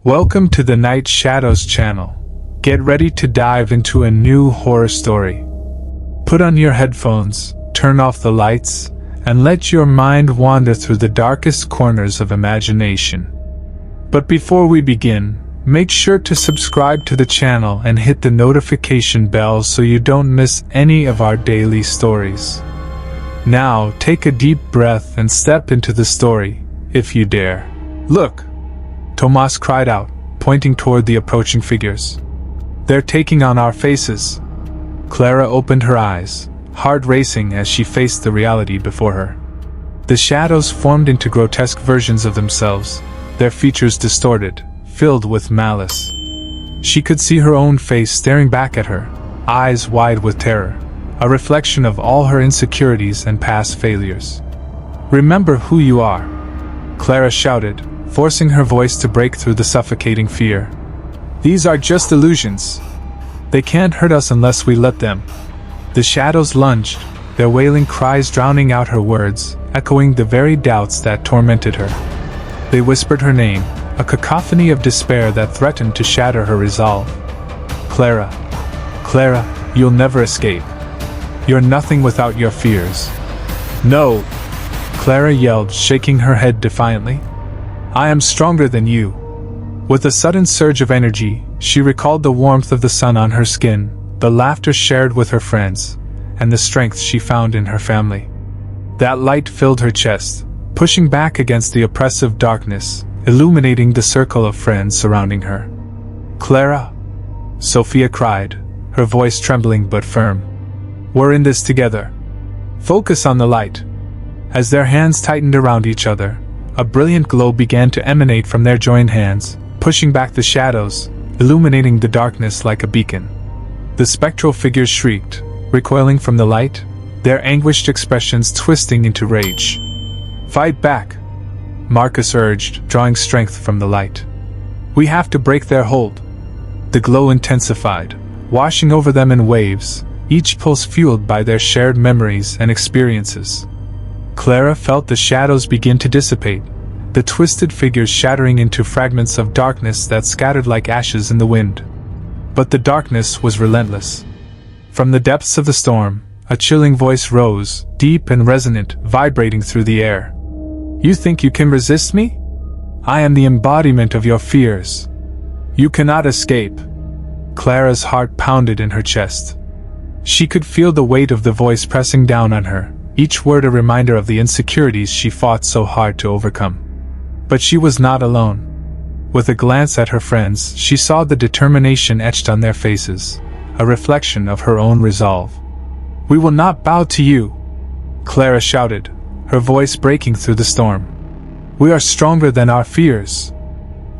Welcome to the Night Shadows channel. Get ready to dive into a new horror story. Put on your headphones, turn off the lights, and let your mind wander through the darkest corners of imagination. But before we begin, make sure to subscribe to the channel and hit the notification bell so you don't miss any of our daily stories. Now, take a deep breath and step into the story, if you dare. Look! Tomas cried out, pointing toward the approaching figures. They're taking on our faces. Clara opened her eyes, heart racing as she faced the reality before her. The shadows formed into grotesque versions of themselves, their features distorted, filled with malice. She could see her own face staring back at her, eyes wide with terror, a reflection of all her insecurities and past failures. "Remember who you are," Clara shouted, forcing her voice to break through the suffocating fear. "These are just illusions. They can't hurt us unless we let them." The shadows lunged, their wailing cries drowning out her words, echoing the very doubts that tormented her. They whispered her name, a cacophony of despair that threatened to shatter her resolve. "Clara. Clara, you'll never escape. You're nothing without your fears." "No!" Clara yelled, shaking her head defiantly. "I am stronger than you." With a sudden surge of energy, she recalled the warmth of the sun on her skin, the laughter shared with her friends, and the strength she found in her family. That light filled her chest, pushing back against the oppressive darkness, illuminating the circle of friends surrounding her. "Clara!" Sophia cried, her voice trembling but firm. "We're in this together. Focus on the light." As their hands tightened around each other, a brilliant glow began to emanate from their joined hands, pushing back the shadows, illuminating the darkness like a beacon. The spectral figures shrieked, recoiling from the light, their anguished expressions twisting into rage. "Fight back!" Marcus urged, drawing strength from the light. "We have to break their hold." The glow intensified, washing over them in waves, each pulse fueled by their shared memories and experiences. Clara felt the shadows begin to dissipate, the twisted figures shattering into fragments of darkness that scattered like ashes in the wind. But the darkness was relentless. From the depths of the storm, a chilling voice rose, deep and resonant, vibrating through the air. "You think you can resist me? I am the embodiment of your fears. You cannot escape." Clara's heart pounded in her chest. She could feel the weight of the voice pressing down on her, each word a reminder of the insecurities she fought so hard to overcome. But she was not alone. With a glance at her friends, she saw the determination etched on their faces, a reflection of her own resolve. "We will not bow to you!" Clara shouted, her voice breaking through the storm. "We are stronger than our fears.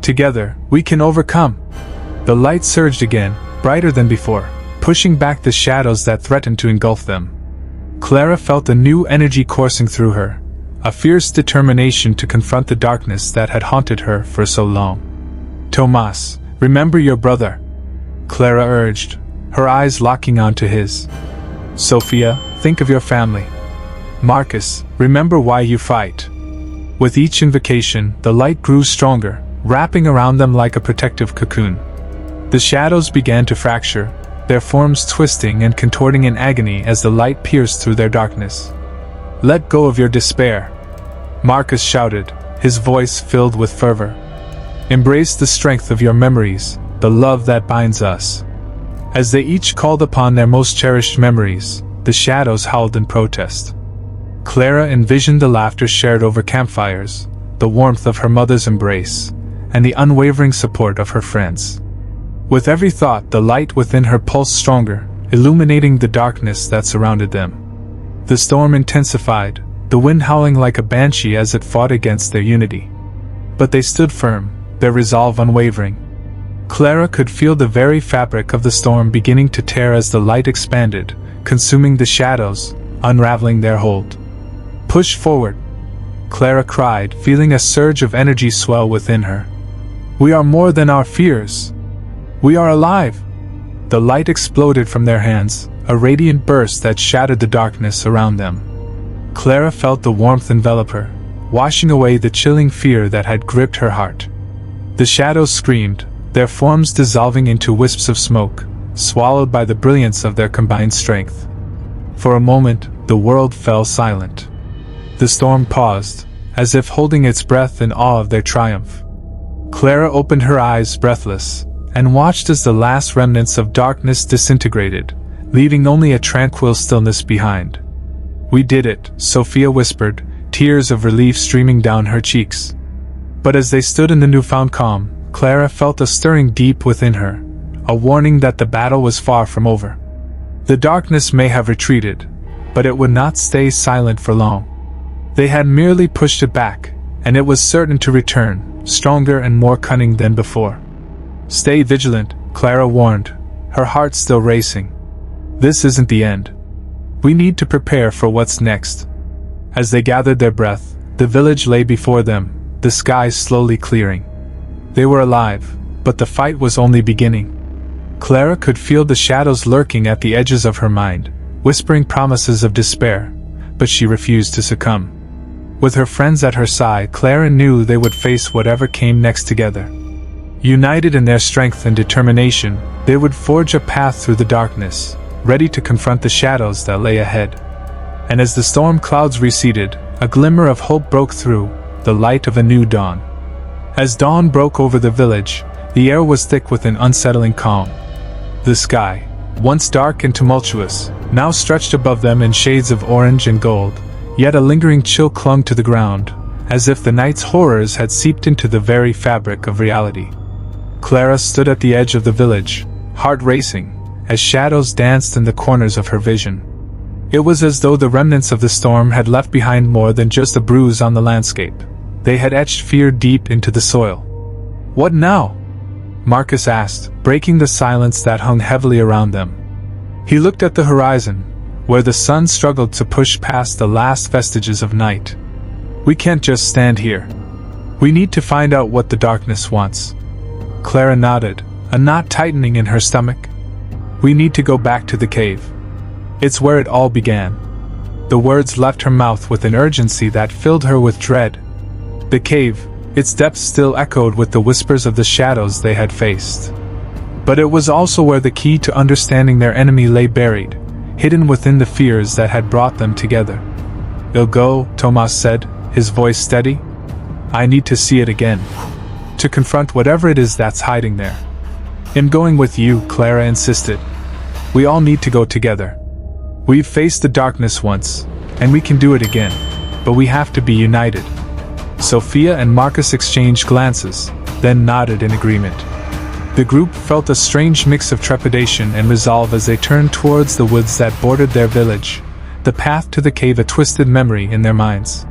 Together, we can overcome." The light surged again, brighter than before, pushing back the shadows that threatened to engulf them. Clara felt a new energy coursing through her, a fierce determination to confront the darkness that had haunted her for so long. "Tomas, remember your brother," Clara urged, her eyes locking onto his. "Sophia, think of your family. Marcus, remember why you fight." With each invocation, the light grew stronger, wrapping around them like a protective cocoon. The shadows began to fracture, their forms twisting and contorting in agony as the light pierced through their darkness. "Let go of your despair," Marcus shouted, his voice filled with fervor. "Embrace the strength of your memories, the love that binds us." As they each called upon their most cherished memories, the shadows howled in protest. Clara envisioned the laughter shared over campfires, the warmth of her mother's embrace, and the unwavering support of her friends. With every thought, the light within her pulsed stronger, illuminating the darkness that surrounded them. The storm intensified, the wind howling like a banshee as it fought against their unity. But they stood firm, their resolve unwavering. Clara could feel the very fabric of the storm beginning to tear as the light expanded, consuming the shadows, unraveling their hold. "Push forward," Clara cried, feeling a surge of energy swell within her. "We are more than our fears. We are alive!" The light exploded from their hands, a radiant burst that shattered the darkness around them. Clara felt the warmth envelop her, washing away the chilling fear that had gripped her heart. The shadows screamed, their forms dissolving into wisps of smoke, swallowed by the brilliance of their combined strength. For a moment, the world fell silent. The storm paused, as if holding its breath in awe of their triumph. Clara opened her eyes breathless, and watched as the last remnants of darkness disintegrated, leaving only a tranquil stillness behind. "We did it," Sophia whispered, tears of relief streaming down her cheeks. But as they stood in the newfound calm, Clara felt a stirring deep within her, a warning that the battle was far from over. The darkness may have retreated, but it would not stay silent for long. They had merely pushed it back, and it was certain to return, stronger and more cunning than before. "Stay vigilant," Clara warned, her heart still racing. "This isn't the end. We need to prepare for what's next." As they gathered their breath, the village lay before them, the sky slowly clearing. They were alive, but the fight was only beginning. Clara could feel the shadows lurking at the edges of her mind, whispering promises of despair, but she refused to succumb. With her friends at her side, Clara knew they would face whatever came next together. United in their strength and determination, they would forge a path through the darkness, ready to confront the shadows that lay ahead. And as the storm clouds receded, a glimmer of hope broke through, the light of a new dawn. As dawn broke over the village, the air was thick with an unsettling calm. The sky, once dark and tumultuous, now stretched above them in shades of orange and gold, yet a lingering chill clung to the ground, as if the night's horrors had seeped into the very fabric of reality. Clara stood at the edge of the village, heart racing, as shadows danced in the corners of her vision. It was as though the remnants of the storm had left behind more than just a bruise on the landscape. They had etched fear deep into the soil. "What now?" Marcus asked, breaking the silence that hung heavily around them. He looked at the horizon, where the sun struggled to push past the last vestiges of night. "We can't just stand here. We need to find out what the darkness wants." Clara nodded, a knot tightening in her stomach. "We need to go back to the cave. It's where it all began." The words left her mouth with an urgency that filled her with dread. The cave, its depths still echoed with the whispers of the shadows they had faced. But it was also where the key to understanding their enemy lay buried, hidden within the fears that had brought them together. "I'll go," Tomas said, his voice steady. "I need to see it again. To confront whatever it is that's hiding there." "I'm going with you," Clara insisted. "We all need to go together. We've faced the darkness once, and we can do it again, but we have to be united." Sophia and Marcus exchanged glances, then nodded in agreement. The group felt a strange mix of trepidation and resolve as they turned towards the woods that bordered their village, the path to the cave a twisted memory in their minds.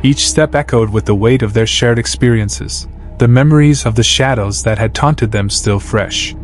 Each step echoed with the weight of their shared experiences, the memories of the shadows that had taunted them still fresh.